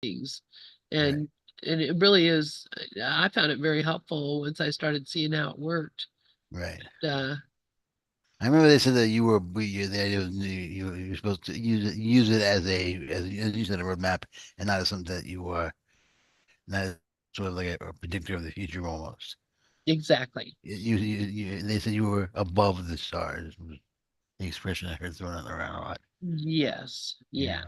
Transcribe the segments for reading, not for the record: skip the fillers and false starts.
things. Right. And it really is, I found it very helpful once I started seeing how it worked. Right. Uh, I remember they said that the idea was you were supposed to use it as as you said a roadmap and not as something that you were not as sort of like a predictor of the future almost. exactly. They said you were above the stars was the expression I heard thrown around a lot. Yes. Yeah.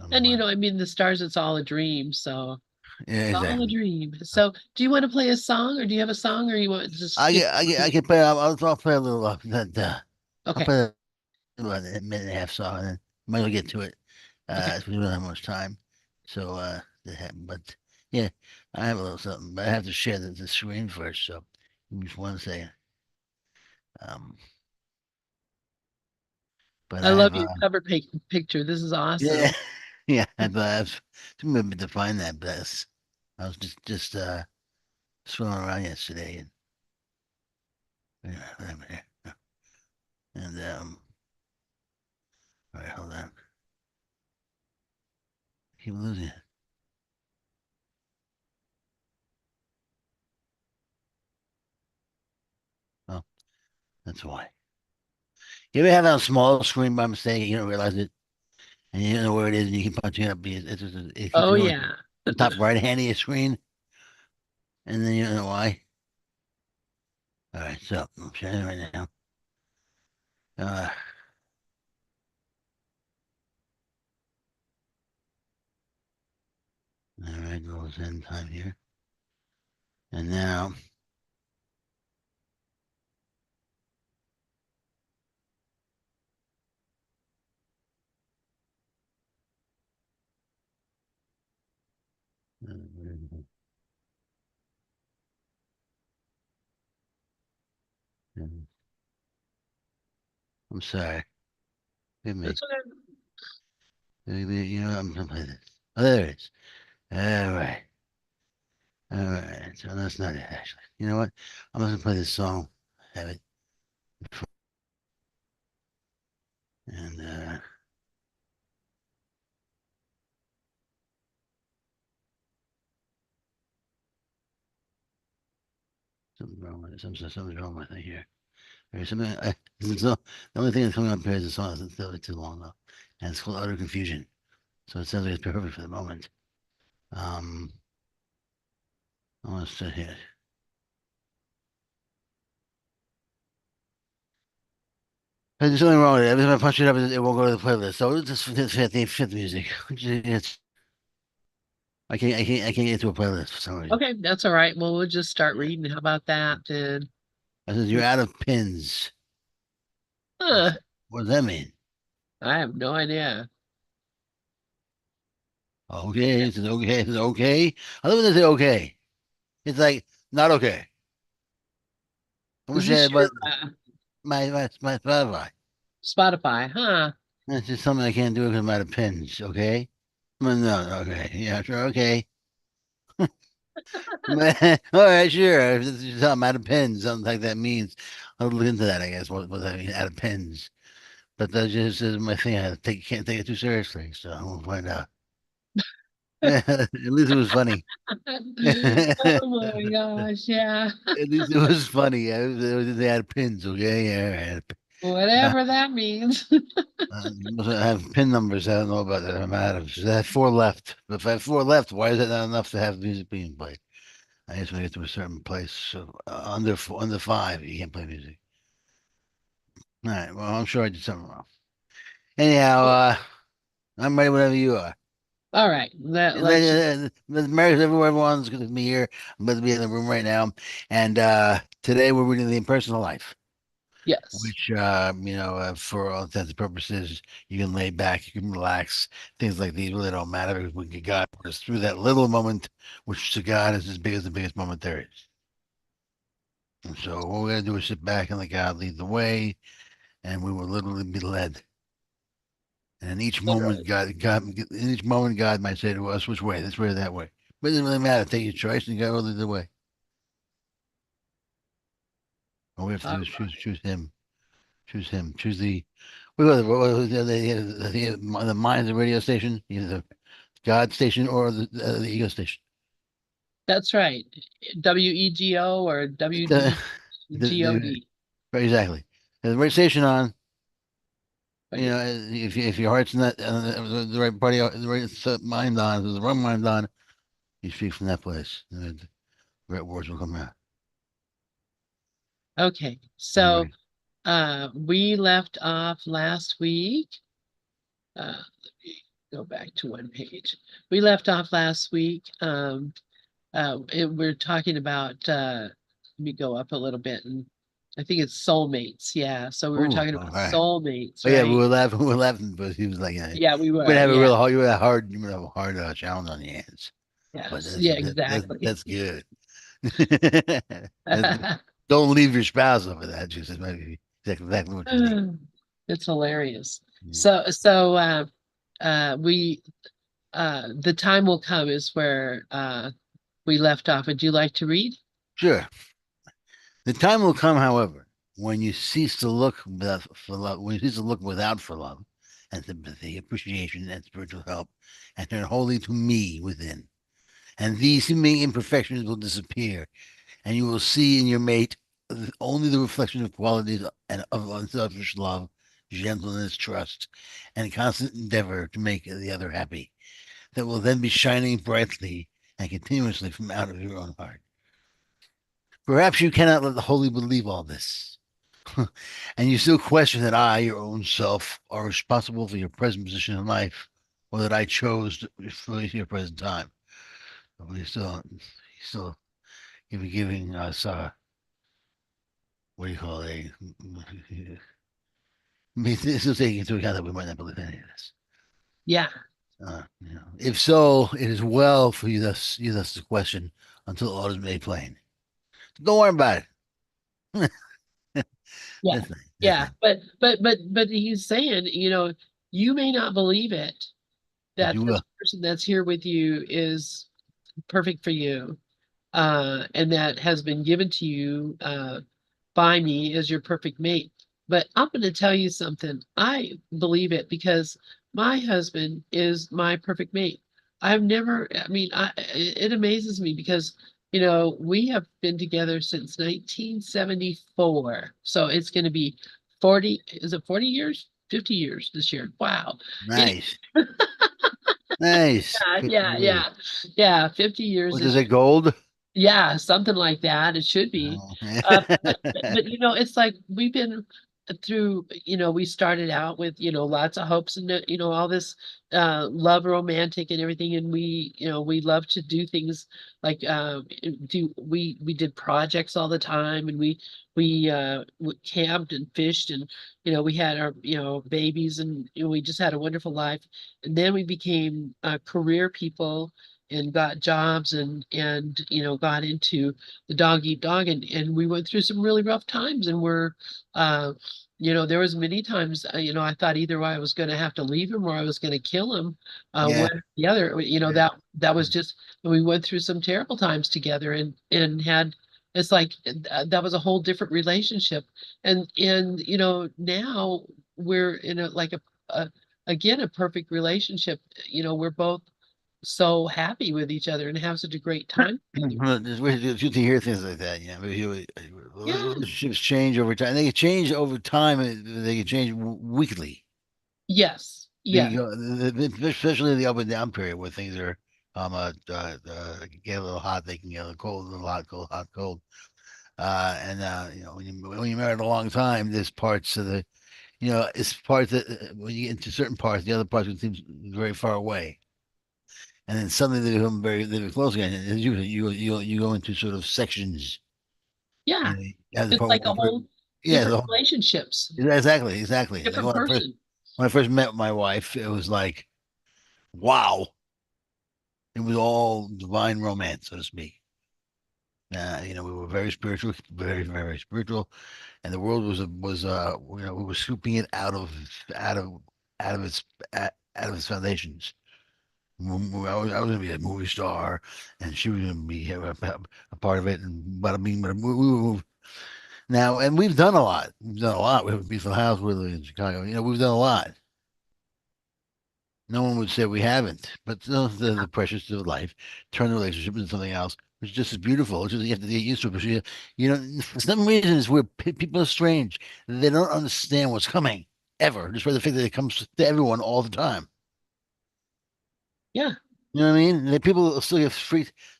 Yeah. And But I mean, the stars, it's all a dream. So yeah, it's all a exactly. dream. So do you want to play a song, or do you have a song, or you want to just skip? I can play. I'll play a little off that. I'll Okay. play about a minute and a half song, and then might as well get to it. Okay. We don't have much time, so but yeah, I have a little something, but I have to share the screen first. So give me just one second. Um, but I I love have your cover picture. This is yeah, awesome. yeah. I've been to find that, but I was just swimming around yesterday and all right, hold on, keep losing it. Oh, that's why. You ever have it on a small screen by mistake? You don't realize it, and you don't know where it is, and you keep punching it up. It keeps Oh going yeah. to the top right hand of your screen, and then you don't know why. All right, so I'm sharing it right now. Uh, all right, goes in time here, and now I'm sorry. Give me. That's what I. You know, I'm gonna play this. Oh, there it is. All right. All right. So that's not it, actually. You know what? I'm just gonna play this song. Have it. And something's wrong with it. Something's wrong with it here. All right, the only thing that's coming up here is the song that's still too long though, and it's called Utter Confusion. So it sounds like it's perfect for the moment. Um, I want to sit here. There's something wrong with it. Every time I punch it up, it won't go to the playlist. So it's just fit the music. It's I can't get to a playlist for some reason. Okay, that's all right. Well, we'll just start reading. How about that? And I says you're out of pins. huh, What does that mean? I have no idea. Okay, it says okay. It says okay. I love when they say okay. It's like not okay. I Is wish I this had your but my Spotify. Spotify? Huh? That's just something I can't do because I'm out of pins. Okay. Well, no, okay. Yeah, sure. Okay. All right, sure. If this is something out of pins, something like that means I'll look into that, I guess. What that mean out of pins. But that just is my thing. Can't take it too seriously, so we'll find out. At least it was funny. At Oh my gosh, yeah. least it was funny. They had pins, okay? Yeah, yeah. Whatever that means. Must have pin numbers. I don't know about that. I'm out of. I have four left. But if I have four left, why is that not enough to have music being played? I just want to get to a certain place. So under five, you can't play music. All right. Well, I'm sure I did something wrong. Anyhow, I'm ready whenever you are. All right, let's just. Merry everyone's good to be here. I'm going to be in the room right now, and today we're reading the Impersonal Life, Yes. which for all intents and purposes, you can lay back, you can relax. Things like these really don't matter because we can God put us through that little moment, which to God is as big as the biggest moment there is. And so what we're gonna do is sit back and let God lead the way, and we will literally be led. And Literally. In each moment, God might say to us, "Which way? This way or that way?" But it doesn't really matter. Take your choice, and God will lead the way. All we have to Uh, do is choose Him, choose Him, choose the. What was the mind of the radio station? The God station or the ego station. That's right. WEGO or The, WDGOD. exactly. There's the right station on. You Right. know, if your heart's not the right party, the right mind on, if there's the wrong mind on, you speak from that place. And the right words will come out. Okay. All So right. we left off last week. Let me go back to one page. We left off last week. We're talking about let me go up a little bit, and I think it's soulmates. Yeah. So we were Ooh, talking all about right. soulmates, Oh yeah, we right? were laughing. We were laughing, but he was like, yeah, Yeah, we you would were. have a Yeah. real hard, you would have hard, you would have a hard challenge on your hands. But Yes. Yeah, exactly. that's good. That's, don't leave your spouse over that. Just it might be exactly what you need. It's hilarious. Yeah. So we the time will come is where we left off. Would you like to read? Sure. The time will come, however, when you cease to look without for love, when you cease to look without for love and sympathy, appreciation, and spiritual help, and turn wholly to me within. And these seeming imperfections will disappear, and you will see in your mate only the reflection of qualities and of unselfish love, gentleness, trust, and constant endeavor to make the other happy. That will then be shining brightly and continuously from out of your own heart. Perhaps you cannot wholly believe all this, and you still question that I, your own self, are responsible for your present position in life, or that I chose for your present time. But he's still giving us what do you call it? Still taking into account that we might not believe any of this. Yeah. If so, it is well for you thus to question until all is made plain. Don't worry about it. Yeah. That's nice. That's Yeah. nice. But he's saying, you may not believe it But that you this will. person that's here with you is perfect for you, and that has been given to you by me as your perfect mate. But I'm going to tell you something. I believe it because my husband is my perfect mate. I've never, I mean, it amazes me because, we have been together since 1974. So it's going to be 40, is it 40 years? 50 years this year. Wow. Any- Nice. Nice. yeah, 50 yeah, years. yeah. Yeah, 50 years What is this it, gold? yeah, something like that. It should be. Oh. But it's like we've been through, we started out with, lots of hopes and all this love romantic and everything. And we love to do things like we did projects all the time and we camped and fished and we had our babies and we just had a wonderful life. And then we became career people and got jobs and got into the dog eat dog and we went through some really rough times and we're uh there was many times I thought either I was going to have to leave him or I was going to kill him Yeah. one or the other Yeah. that was just we went through some terrible times together and had it's like that was a whole different relationship and now we're in a again a perfect relationship. We're both so happy with each other and have such a great time together. It's good to hear things like that. Yeah, but Yeah. relationships change over time. They can change over time. They can change weekly. Yes. They Yeah. can go, especially the up and down period where things are get a little hot. They can get a little cold, a little hot, cold, hot, cold. When you married a long time, there's parts of the it's parts that when you get into certain parts, the other parts can seem very far away, and then suddenly they become close again. And you go into sort of sections. Yeah. You have the It's part like where a whole yeah, different relationships, exactly. Like different person. when I first met my wife, it was like, wow, it was all divine romance, so to speak. We were very spiritual, very, very spiritual, and the world we were scooping it out of out of its out of its foundations. I was going to be a movie star, and she was going to be a part of it, and bada bing, bada boom. Now, and we've done a lot. We've done a lot. We have a beautiful house. We live in Chicago. We've done a lot. No one would say we haven't, but the pressures of life turn the relationship into something else, which is just as beautiful. It's just you have to get used to it. But you know, for some reason, it's where people are strange. They don't understand what's coming ever, despite the fact that it comes to everyone all the time. Yeah, You know what I mean? People still get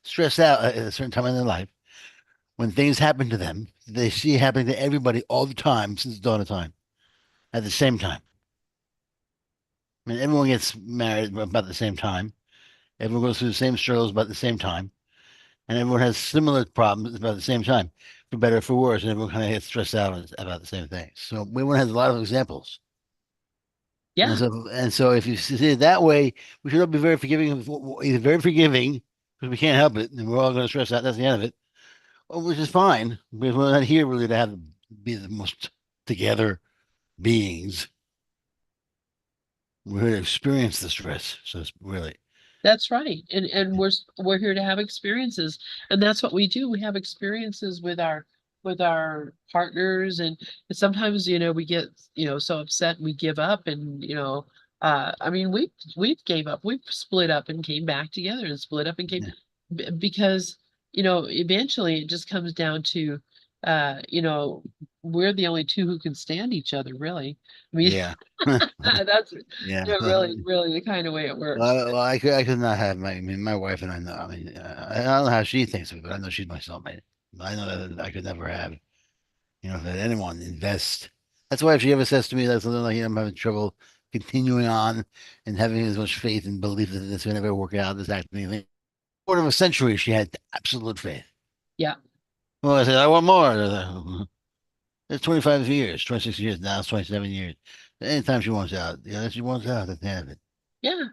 stressed out at a certain time in their life when things happen to them. They see it happening to everybody all the time since the dawn of time at the same time. I mean, everyone gets married about the same time. Everyone goes through the same struggles about the same time, and everyone has similar problems about the same time, for better or for worse. And everyone kind of gets stressed out about the same thing. So everyone has a lot of examples. yeah, And so if you see it that way, we should all be very forgiving, either very forgiving because we can't help it, and we're all going to stress out. That's the end of it, which is fine because we're not here really to have be the most together beings. We're here to experience the stress. So it's really, that's right. And we're here to have experiences, and that's what we do. We have experiences with our partners, and sometimes we get so upset and we give up, and I mean we've gave up, we've split up and came back together and split up and came yeah, because eventually it just comes down to we're the only two who can stand each other, really. I mean, yeah, that's yeah. really the kind of way it works. I could not have I mean, my wife and I know. I mean, I don't know how she thinks of it, but I know she's my soulmate. I know that I could never have, that anyone invest. That's why if she ever says to me that something like, I'm having trouble continuing on and having as much faith and belief that this will never work out, this acting thing. Quarter of a century, she had absolute faith. Yeah. Well, I said, I want more. It's 25 years, 26 years now, it's 27 years. Anytime she wants out, she wants out at the end of it. Yeah.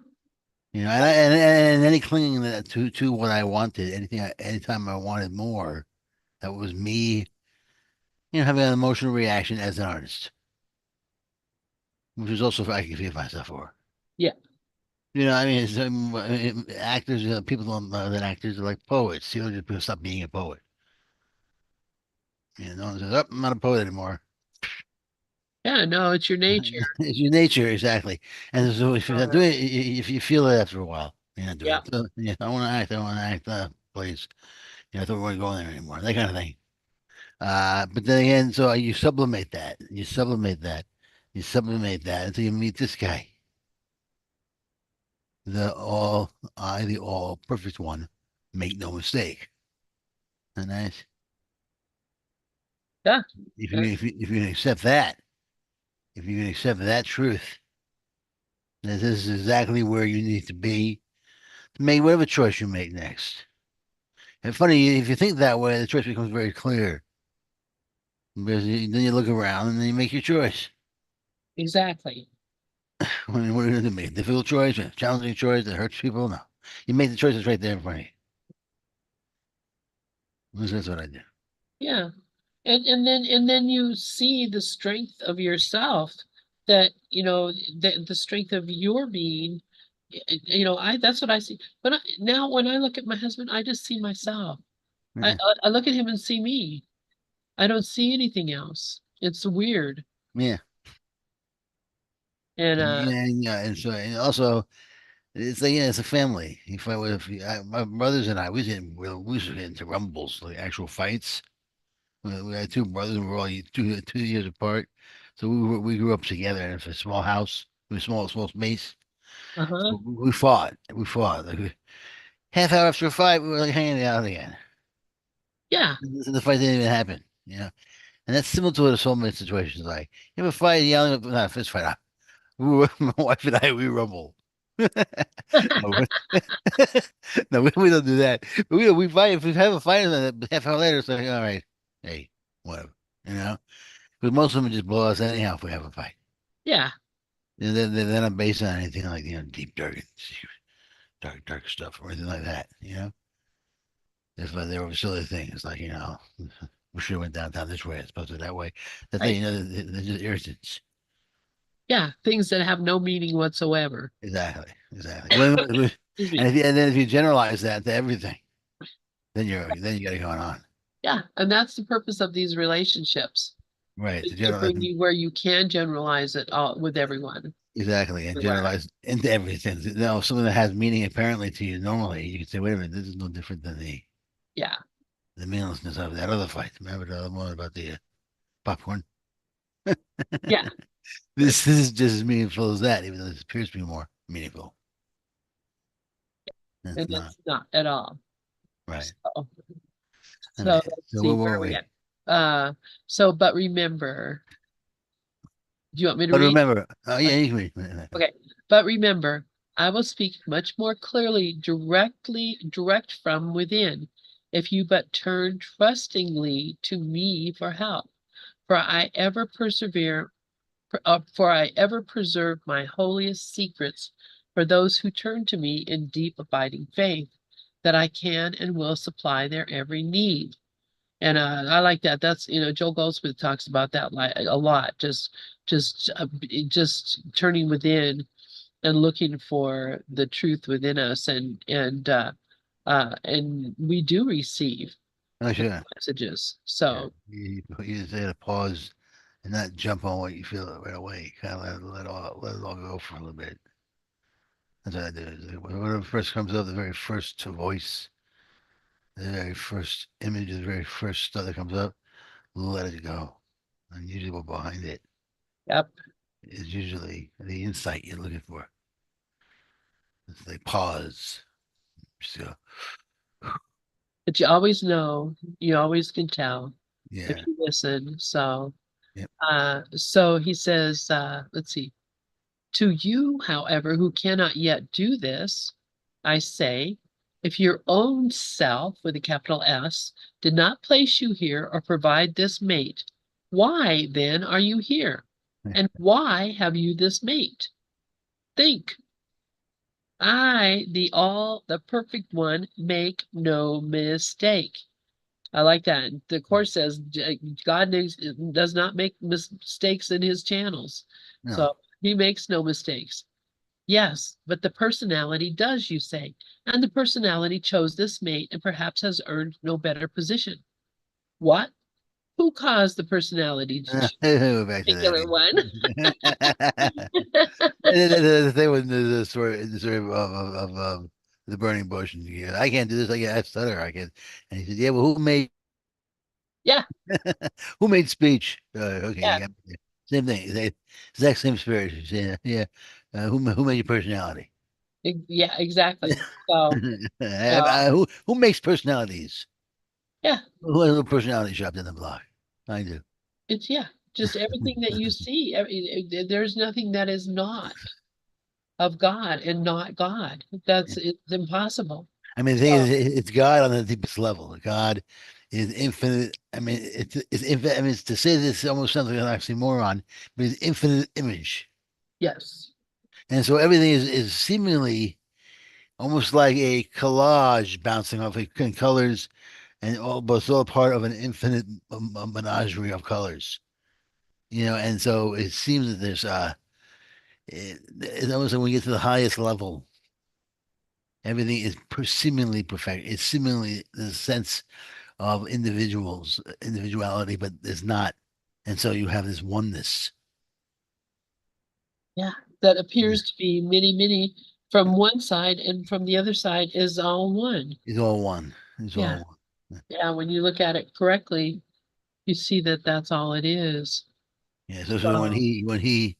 And any clinging to what I wanted, anytime I wanted more, that was me, having an emotional reaction as an artist, which is also I can feel myself for. Yeah. I mean, actors, people don't know that actors are like poets. Just people stop being a poet. No one says, "Oh, I'm not a poet anymore." Yeah. No, it's your nature. It's your nature, exactly. And so if you're not Uh, doing it, if you feel it after a while, you're not doing yeah. it. So, yeah, I want to act. I want to act. Please. I don't want to go there anymore. That kind of thing. But then again, so you sublimate that. You sublimate that until you meet this guy, the all perfect one. Make no mistake. And that's Yeah. if you Yeah. if you can accept that, if you can accept that truth, that this is exactly where you need to be to make whatever choice you make next. And funny, if you think that way, the choice becomes very clear because then you look around and then you make your choice. Exactly. What are you going to make? Difficult choice, a challenging choice that hurts people? No. You make the choices right there in front of you. That's what I do. Yeah. And then you see the strength of yourself, that the strength of your being. I that's what I see. But now when I look at my husband, I just see myself. I Yeah. I, I look at him and see me. I don't see anything else. It's weird. Yeah. And And so and also it's like it's a family. If I would, my brothers and I, we used to get into rumbles, like actual fights. We had two brothers, and we were all 2 years apart. So we grew up together in a small house, a small space. uh-huh. So we fought. We fought. Like, half hour after a fight, we were like hanging out again. Yeah. The fight didn't even happen. And that's similar to what a soulmate situation is like. You have a fight, yelling, not a fist fight. My wife and I, we rumble. No, no, we don't do that. But we fight. If we have a fight, and then half hour later, it's like, all right, hey, whatever, you know. Because most of them just blow us anyhow if we have a fight. Yeah. They're not based on anything like deep, dark, dark stuff or anything like that. It's like they're over silly things like we should have went downtown this way as opposed to that way. That Right. thing, they're just irritants. Yeah. Things that have no meaning whatsoever. Exactly, exactly. Excuse me. And then if you generalize that to everything, then you got it going on. Yeah. And that's the purpose of these relationships, Right. is To to generalize, bring you where you can generalize it all with everyone. exactly, and everywhere. generalize into everything. Now, something that has meaning apparently to you normally, you can say, wait a minute, this is no different than Yeah, the meaninglessness of that other fight. Remember the other one about the popcorn? yeah, This is just as meaningful as that, even though this appears to be more meaningful. It's and not. it's not at all. Right. So, I mean, so let's so where see, where were are we we? at? But remember, do you want me to But read? remember, oh yeah, you can read. Okay, but remember, I will speak much more clearly, direct from within, if you but turn trustingly to me for help. For I ever persevere, for I ever preserve my holiest secrets for those who turn to me in deep abiding faith, that I can and will supply their every need. And I like that. That's, Joel Goldsmith talks about that like a lot. Just turning within and looking for the truth within us, and we do receive Oh those sure. messages. Yeah. So You just had to pause and not jump on what you feel right away. Kind of let it all go for a little bit. That's what I do. It's like whatever first comes up, the very first voice, the very first image, the very first stuff that comes up, let it go. And usually what's behind it yep. is usually the insight you're looking for. It's like pause. Just go, But you always know, you always can tell if yeah, you listen. So yep. so he says, let's see. To you, however, who cannot yet do this, I say, if your own self, with a capital S, did not place you here or provide this mate, why then are you here? And why have you this mate? Think. I, the perfect one, make no mistake. I like that. The course says God does not make mistakes in his channels. No. So he makes no mistakes. Yes, but the personality does, you say. And the personality chose this mate and perhaps has earned no better position. What? Who caused the personality to choose Go back a to that particular one? again. The thing with the story of the burning bush, and I can't do this. I stutter. I can. And he said, "Yeah, well, Yeah, who made speech? Okay, yeah, you got me there. Same thing. Exact same spirit. Yeah, yeah. Who made your personality? yeah, exactly. So, uh, Who makes personalities? yeah, Who has a personality shop in the block? I do. yeah, just everything that you see, there's nothing that is not of God and not God. It's impossible. I mean, the thing So, is, it's God on the deepest level. God is infinite. I mean, it's infinite. I mean, to say this almost sounds like an oxymoron, but it's infinite image, yes, and so everything is seemingly almost like a collage bouncing off in colors, and all, but it's all part of an infinite menagerie of colors. And so it seems that it's almost like when we get to the highest level, everything is seemingly perfect. It's seemingly the sense of individuality, but there's not. And so you have this oneness. yeah, that appears to be many, many from one side and from the other side is all one. It's all one. It's Yeah, all one. yeah, when you look at it correctly, you see that that's all it is. Yeah. So So, when he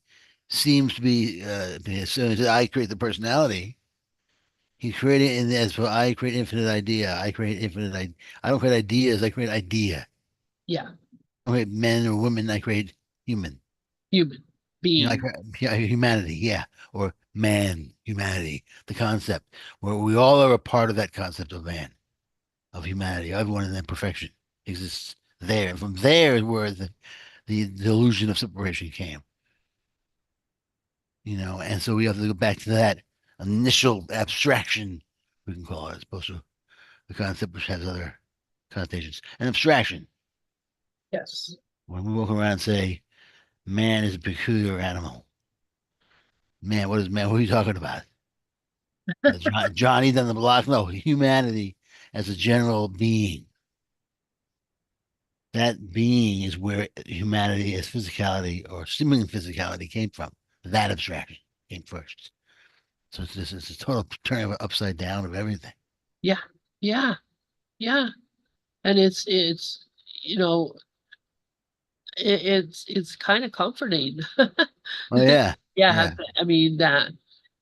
seems to be as soon as I create the personality, he created in as for I create infinite idea. I create infinite I don't create ideas, I create idea. yeah, I create men or women, I create human. human I being. create humanity, yeah. Or man, humanity, the concept, where we all are a part of that concept of man, of humanity. Everyone in that perfection exists there. And from there is where the delusion of separation came, and so we have to go back to that initial abstraction, we can call it, as opposed to the concept which has other connotations. An abstraction. Yes. When we walk around and say, man is a peculiar animal. Man, what is man? What are you talking about? Johnny down the block? No, humanity as a general being. That being is where humanity as physicality or seeming physicality came from. That abstraction. came first. So it's a total turning upside down of everything. Yeah. Yeah. Yeah. And it's, you know, it's kind of comforting. Oh yeah, Yeah, yeah, I mean that.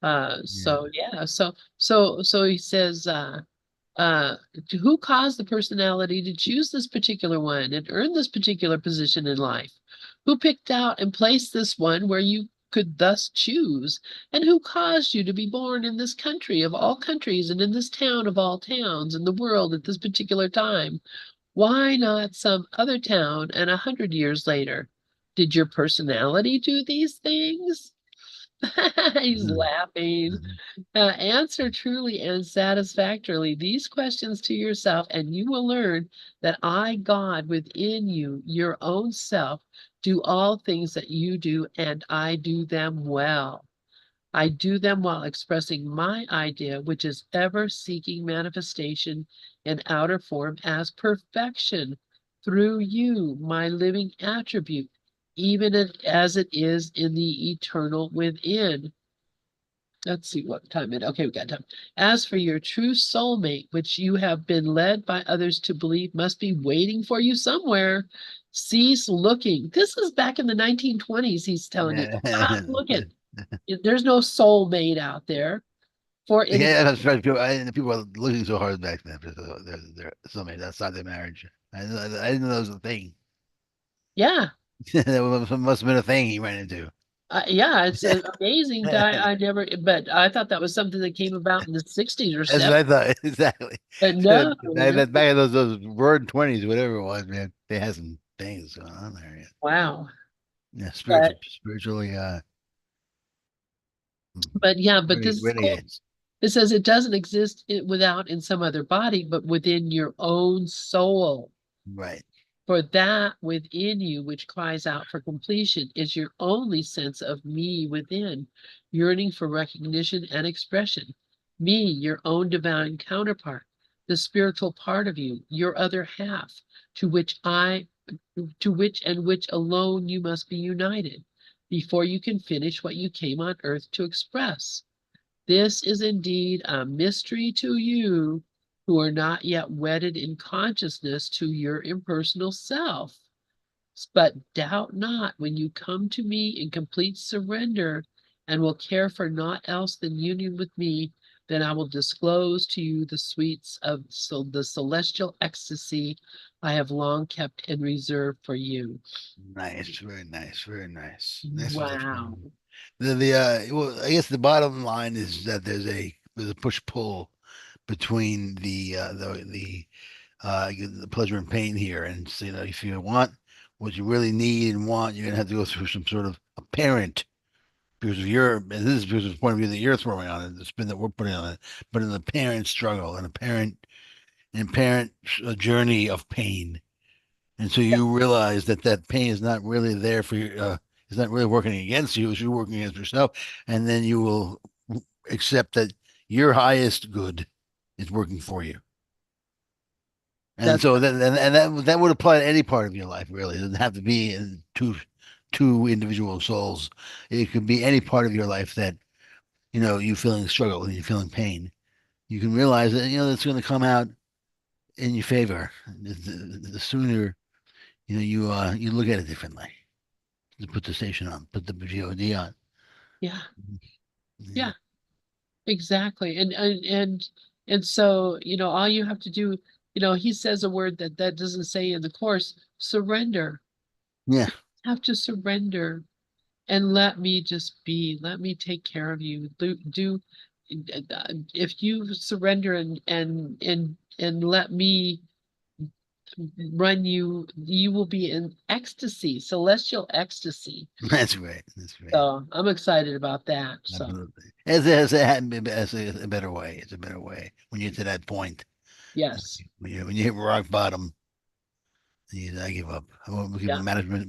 yeah. So yeah, so he says, uh, who caused the personality to choose this particular one and earn this particular position in life? Who picked out and placed this one where you could thus choose? And who caused you to be born in this country of all countries and in this town of all towns in the world at this particular time? Why not some other town and 100 years later? Did your personality do these things? He's Mhm, laughing. mhm. Answer truly and satisfactorily these questions to yourself, and you will learn that I, God, within you, your own self, do all things that you do, and I do them well. I do them while expressing my idea, which is ever seeking manifestation in outer form as perfection through you, my living attribute, even as it is in the eternal within. Let's see what time it. Okay, we got time. As for your true soulmate, which you have been led by others to believe must be waiting for you somewhere, cease looking. This is back in the 1920s. He's telling you, Yeah, stop looking. There's no soulmate out there. For it is, yeah. That's right. People are looking so hard back then for their somebody outside their marriage. I didn't know that was a thing. yeah, That must have been a thing he ran into. yeah, it's amazing that I never, but I thought that was something that came about in the 60s or That's what 70s. I thought. Exactly. But Back no, back in those roaring 20s, whatever it was, man, they had some things going on there. Yeah, wow. yeah, But spiritually, but yeah, but this is cool. renegades. It says it doesn't exist without in some other body, but within your own soul. Right. For that within you which cries out for completion is your only sense of me within, yearning for recognition and expression. Me, your own divine counterpart, the spiritual part of you, your other half, to which I, to which and which alone you must be united before you can finish what you came on earth to express. This is indeed a mystery to you who are not yet wedded in consciousness to your impersonal self. But doubt not when you come to me in complete surrender and will care for naught else than union with me, then I will disclose to you the sweets of the celestial ecstasy I have long kept in reserve for you. Nice. Very nice. Very nice. Nice stuff. Wow. Well, I guess the bottom line is that there's a push pull between the pleasure and pain here, and so, if you want what you really need and want, you're gonna have to go through some sort of apparent because of and this is because of the point of view that you're throwing on it, the spin that we're putting on it, but an apparent struggle, an apparent journey of pain. And so you realize that that pain is not really there for you. It's not really working against you. It's you working against yourself. And then you will accept that your highest good is working for you. And That's so that would apply to any part of your life, really. It doesn't have to be in two individual souls. It could be any part of your life that, you feeling struggle and you feeling pain. You can realize that, it's going to come out in your favor. The sooner, you look at it differently. To put the station on, put the VOD on. yeah, Yeah. yeah. Exactly. And so, all you have to do, he says a word that doesn't say in the course, surrender. Yeah. Have to surrender and let me just be. Let me take care of you. If you surrender and let me run you, you will be in ecstasy, celestial ecstasy. That's great. That's great. So I'm excited about that. So Absolutely. As a better way. It's a better way when you get to that point. yes. When you hit rock bottom, I give up. I won't Yeah.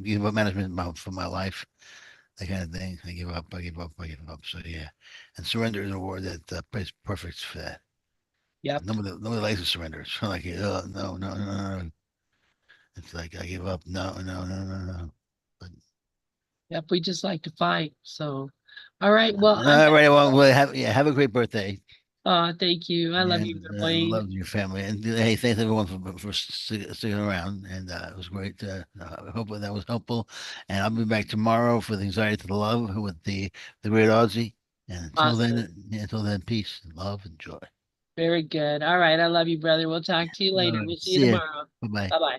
give up management for my life, that kind of thing. I give up. I give up. I give up. So yeah, and surrender is a word that plays perfect for that. Yep. Nobody likes to surrender. It's kind of like, oh, no, no, no, no. It's like I give up. No, no, no, no, no. Yep, we just like to fight. So, all right. Well, I'm All right. Well, have a great birthday. thank you. I love you, And Wayne. love your family. And hey, thanks everyone for sticking around. And it was great. I hope that was helpful. And I'll be back tomorrow for the Anxiety to the Love with the great Aussie. And Awesome. until then, peace, love, and joy. Very good. All right. I love you, brother. We'll talk to you All later. right. We'll see you See ya. tomorrow. Bye bye. Bye bye.